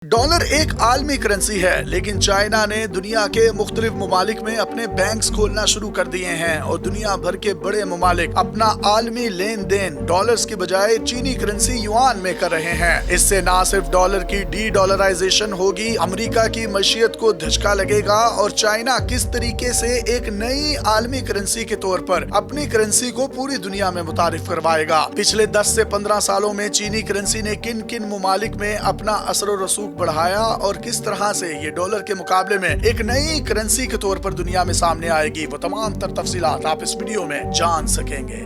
Dollar एक आलमी currency है, लेकिन चाइना ने दुनिया के मुख्तलिफ ममालिक में अपने बैंक्स खोलना शुरू कर दिए हैं और दुनिया भर के बड़े ममालिक अपना आलमी लेन देन डॉलर्स की बजाय चीनी करेंसी युआन में कर रहे हैं। इससे न सिर्फ डॉलर की डी डॉलराइजेशन होगी, अमेरिका की मशीयत को धचका लगेगा और चाइना किस तरीके से एक नई आलमी करेंसी के तौर पर अपनी करेंसी को पूरी दुनिया में मुतारिफ करवाएगा। पिछले 10 से 15 सालों में चीनी करेंसी ने किन किन ममालिक में अपना असर व रसूख बढ़ाया और किस तरह से ये डॉलर के मुकाबले में एक नई करेंसी के तौर पर दुनिया में सामने आएगी, वो तमाम तर तफसीलात आप इस वीडियो में जान सकेंगे।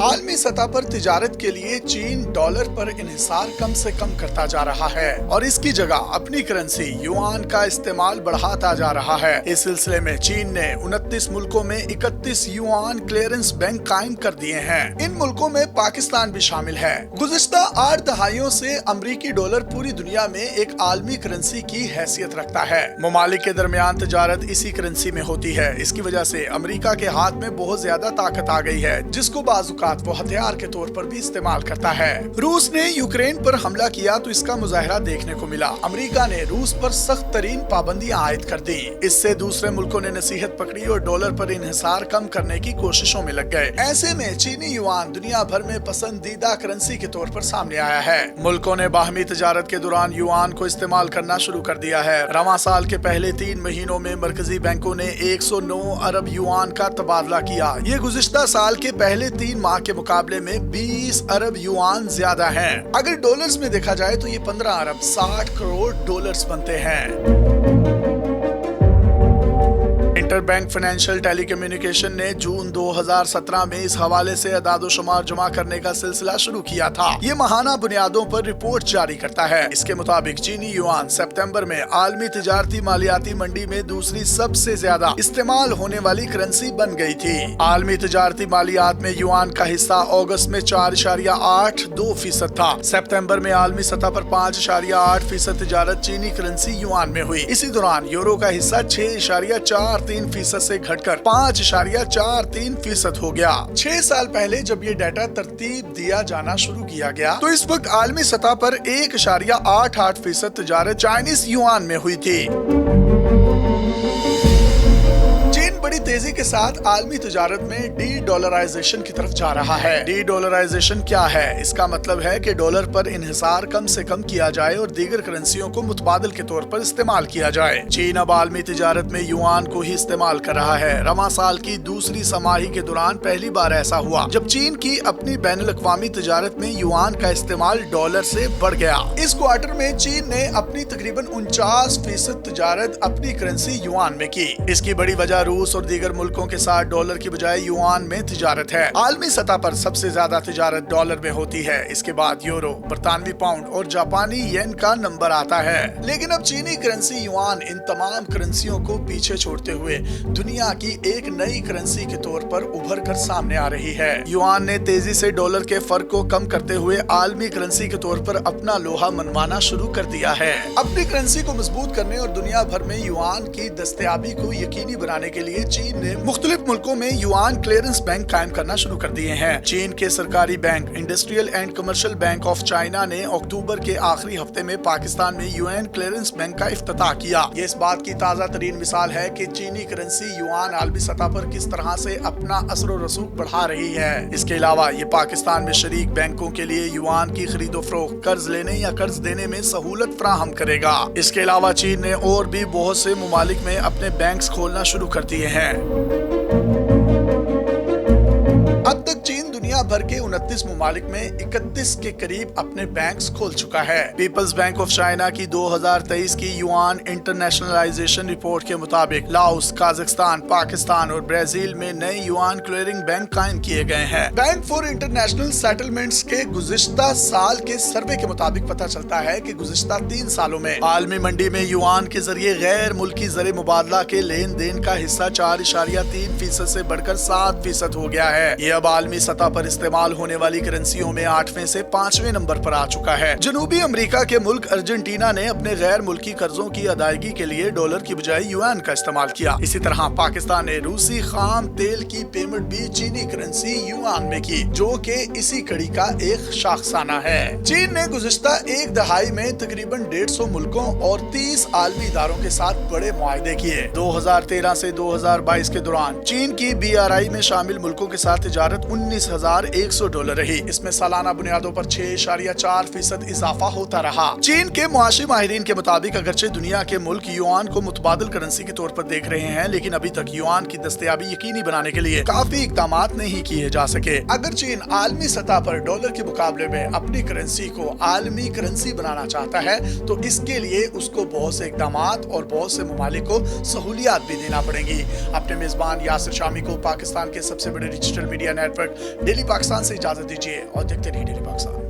आलमी सतह पर तिजारत के लिए चीन डॉलर पर इन्हिसार कम से कम करता जा रहा है और इसकी जगह अपनी करेंसी युआन का इस्तेमाल बढ़ाता जा रहा है। इस सिलसिले में चीन ने 29 मुल्कों में 31 युआन क्लियरेंस बैंक कायम कर दिए हैं। इन मुल्कों में पाकिस्तान भी शामिल है। गुज़िश्ता 8 दहाइयों से अमरीकी डॉलर पूरी दुनिया में एक आलमी करेंसी की हैसियत रखता है। ममालिक के दरमियान तिजारत इसी करेंसी में होती है। इसकी वजह से अमरीका के हाथ में बहुत ज्यादा ताकत आ गई है, जिसको बाजुकात वो हथियार के तौर पर भी इस्तेमाल करता है। रूस ने यूक्रेन पर हमला किया तो इसका मुजाहरा देखने को मिला। अमेरिका ने रूस पर सख्त तरीन पाबंदियां आयद कर दी। इससे दूसरे मुल्कों ने नसीहत पकड़ी और डॉलर पर इन्हिसार कम करने की कोशिशों में लग गए। ऐसे में चीनी युआन दुनिया भर में पसंदीदा करेंसी के तौर पर सामने आया है। मुल्कों ने बाहमी तिजारत के दौरान युआन को इस्तेमाल करना शुरू कर दिया है। रवां साल के पहले 3 महीनों में मरकजी बैंकों ने 109 अरब युआन का तबादला किया। ये गुज़िश्ता साल के पहले 3 माह के मुकाबले में 20 अरब युआन ज्यादा हैं। अगर डॉलर्स में देखा जाए तो ये 15 अरब 60 करोड़ डॉलर्स बनते हैं। इंटरबैंक फाइनेंशियल टेलीकम्युनिकेशन ने जून 2017 में इस हवाले से अदाद-ओ-शुमार जमा करने का सिलसिला शुरू किया था। ये माहाना बुनियादों पर रिपोर्ट जारी करता है। इसके मुताबिक चीनी युआन सितंबर में आलमी तिजारती मालियाती मंडी में दूसरी सबसे ज्यादा इस्तेमाल होने वाली करेंसी बन गई थी। आलमी तिजारती मालियात में युआन का हिस्सा अगस्त में 4.82% था। सितंबर में आलमी सतह पर 5.8% तिजारत चीनी करेंसी युआन में हुई। इसी दौरान यूरो का हिस्सा 6.43% से घटकर 5.43% हो गया। 6 साल पहले जब ये डाटा तरतीब दिया जाना शुरू किया गया तो इस वक्त आलमी सतह पर 1.88% तिजारत चाइनीज युआन में हुई थी। बड़ी तेजी के साथ आलमी तिजारत में डी डॉलराइजेशन की तरफ जा रहा है। डी डॉलराइजेशन क्या है? इसका मतलब है कि डॉलर पर इन्हिसार कम से कम किया जाए और दीगर करेंसियों को मुतबादिल के तौर पर इस्तेमाल किया जाए। चीन अब आलमी तिजारत में युआन को ही इस्तेमाल कर रहा है। रवां साल की दूसरी समाही के दौरान पहली बार ऐसा हुआ जब चीन की अपनी बैनुल-अक़वामी तिजारत में युआन का इस्तेमाल डॉलर से बढ़ गया। इस क्वार्टर में चीन ने अपनी तकरीबन 49% तिजारत अपनी करेंसी युआन में की। इसकी बड़ी वजह रूस और दीगर मुल्कों के साथ डॉलर की बजाय युआन में तिजारत है। आलमी सतह पर सबसे ज्यादा तिजारत डॉलर में होती है। इसके बाद यूरो, बरतानवी पाउंड और जापानी येन का नंबर आता है। लेकिन अब चीनी करेंसी युआन इन तमाम करेंसियों को पीछे छोड़ते हुए दुनिया की एक नई करेंसी के तौर पर उभर कर सामने आ रही है। युआन ने तेजी से डॉलर के फर्क को कम करते हुए आलमी करेंसी के तौर पर अपना लोहा मनवाना शुरू कर दिया है। अपनी करेंसी को मजबूत करने और दुनिया भर में युआन की दस्तयाबी को यकीनी बनाने के लिए चीन ने मुख्तलिफ मुल्कों में युआन क्लियरेंस बैंक कायम करना शुरू कर दिए हैं। चीन के सरकारी bank industrial and commercial bank of China ने अक्टूबर के आखिरी हफ्ते में पाकिस्तान में युआन क्लियरेंस बैंक का इफ्तिताह किया। ये इस बात की ताज़ा तरीन मिसाल है कि चीनी करेंसी युआन आलमी सतह पर किस तरह से अपना असर व रसूख बढ़ा रही है। इसके अलावा ये पाकिस्तान में शरीक बैंकों के लिए युआन की खरीदो फरोख्त, कर्ज लेने या कर्ज देने में सहूलत फराहम करेगा। इसके अलावा चीन ने और भी बहुत से ममालिक में अपने बैंक्स खोलना शुरू कर दिए हैं। अब तक चीन दुनिया भर के 29 ममालिक में 31 के करीब अपने बैंक्स खोल चुका है। पीपल्स बैंक ऑफ चाइना की 2023 की युआन इंटरनेशनलाइजेशन रिपोर्ट के मुताबिक लाओस, काजाकिस्तान, पाकिस्तान और ब्राजील में नए युआन क्लियरिंग बैंक कायम किए गए हैं। बैंक फॉर इंटरनेशनल सेटलमेंट्स के गुज़िश्ता साल के सर्वे के मुताबिक पता चलता है कि गुज़िश्ता 3 सालों में आलमी मंडी में युआन के जरिए गैर मुल्की ज़र मुबादला के लेन देन का हिस्सा 4.3% से बढ़कर 7% हो गया है। ये अब आलमी सतह पर इस्तेमाल होने वाली करेंसियों में 8वें से 5वें नंबर पर आ चुका है। जनूबी अमेरिका के मुल्क अर्जेंटीना ने अपने गैर मुल्की कर्जों की अदायगी के लिए डॉलर की बजाय युआन का इस्तेमाल किया। इसी तरह पाकिस्तान ने रूसी खाम तेल की पेमेंट भी चीनी करेंसी युआन में की, जो कि इसी कड़ी का एक शाखसाना है। चीन ने गुज़िश्ता एक दहाई में तकरीबन 150 मुल्कों और 30 आलमी इदारों के साथ बड़े मुआहदे किए। 2013 से 2022 के दौरान चीन की BRI में शामिल मुल्कों के साथ तिजारत $19,100 रही। इसमें सालाना बुनियादों पर 6.4% इजाफा होता रहा। चीन के मुआशी माहिरीन के मुताबिक अगरचे दुनिया के मुल्क युआन को मुतबादिल करेंसी के तौर पर देख रहे हैं, लेकिन अभी तक युआन की दस्तयाबी यकीनी बनाने के लिए काफी इक़दामात नहीं किए जा सके। अगर चीन आलमी सतह पर डॉलर के मुकाबले में अपनी करेंसी को आलमी करेंसी बनाना चाहता है तो इसके लिए उसको बहुत से इक़दामात और बहुत से ममालिक को सहूलियात भी देना पड़ेंगी। अपने मेजबान यासिर शामी को पाकिस्तान के सबसे बड़े digital media network daily Pakistan से इजाजत दीजिए और देखते रहिए डेली पाकिस्तान।